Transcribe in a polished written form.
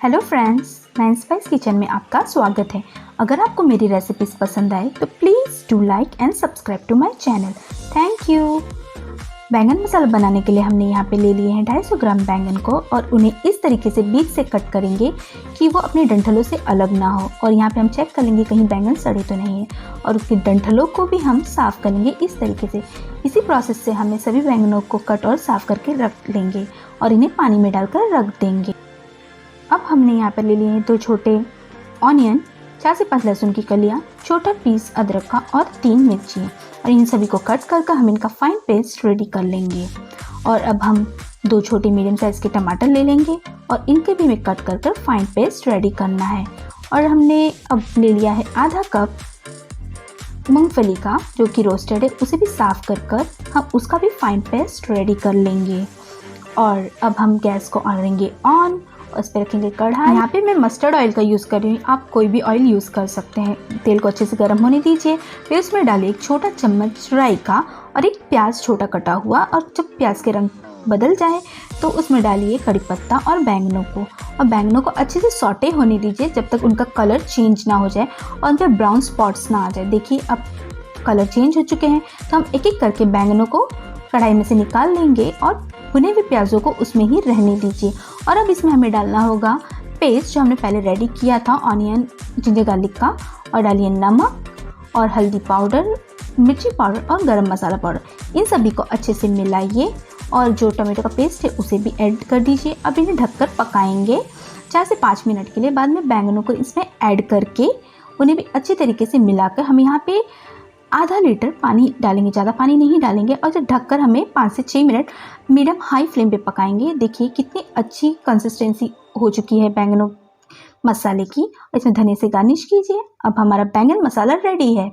Hello friends, मैं spice kitchen में आपका स्वागत है। अगर आपको मेरी रेसिपीज पसंद आए तो please do like and subscribe to my channel. Thank you. बैंगन मसाला बनाने के लिए हमने यहाँ पे ले लिए हैं 250 ग्राम बैंगन को और उन्हें इस तरीके से बीच से कट करेंगे कि वो अपने डंठलों से अलग ना हो। और यहाँ पे हम चेक कर लेंगे कहीं बैंगन सड़े तो नहीं है, और उसके डंठलों को भी हम साफ़ करेंगे इस तरीके से। इसी प्रोसेस से हमें सभी बैंगनों को कट और साफ़ करके रख लेंगे और इन्हें पानी में डालकर रख देंगे। अब हमने यहाँ पर ले लिए हैं 2 छोटे ऑनियन, 4 से 5 लहसुन की कलियाँ, छोटा पीस अदरक का और 3 मिर्ची, और इन सभी को कट कर हम इनका फाइन पेस्ट रेडी कर लेंगे। और अब हम 2 छोटे मीडियम साइज़ के टमाटर ले लेंगे और इनके भी हमें कट कर फाइन पेस्ट रेडी करना है। और हमने अब ले लिया है आधा कप मूंगफली का जो कि रोस्टेड है, उसे भी साफ़ कर हम उसका भी फाइन पेस्ट रेडी कर लेंगे। और अब हम गैस को करेंगे ऑन, उस पर रखेंगे कढ़ाई। यहाँ पे मैं मस्टर्ड ऑयल का यूज़ कर रही हूँ, आप कोई भी ऑयल यूज़ कर सकते हैं। तेल को अच्छे से गर्म होने दीजिए, फिर उसमें डालिए 1 छोटा चम्मच राई का और 1 प्याज छोटा कटा हुआ। और जब प्याज के रंग बदल जाए तो उसमें डालिए कड़ी पत्ता और बैंगनों को, और बैंगनों को अच्छे से सौटे होने दीजिए जब तक उनका कलर चेंज ना हो जाए और उन पर ब्राउन स्पॉट्स ना आ जाए। देखिए अब कलर चेंज हो चुके हैं, तो हम एक एक करके बैंगनों को कढ़ाई में से निकाल लेंगे और भुने हुए प्याज़ों को उसमें ही रहने दीजिए। और अब इसमें हमें डालना होगा पेस्ट जो हमने पहले रेडी किया था ऑनियन जिंजर गार्लिक का, और डालिए नमक और हल्दी पाउडर, मिर्ची पाउडर और गरम मसाला पाउडर। इन सभी को अच्छे से मिलाइए और जो टमाटो का पेस्ट है उसे भी ऐड कर दीजिए। अब इन्हें ढककर पकाएंगे 4 से 5 मिनट के लिए। बाद में बैंगनों को इसमें ऐड करके उन्हें भी अच्छी तरीके से मिलाकर हम यहाँ पे आधा लीटर पानी डालेंगे, ज़्यादा पानी नहीं डालेंगे। और जब ढककर हमें 5 से 6 मिनट मीडियम हाई फ्लेम पे पकाएंगे। देखिए कितनी अच्छी कंसिस्टेंसी हो चुकी है बैंगनों मसाले की। इसमें धनिया से गार्निश कीजिए। अब हमारा बैंगन मसाला रेडी है।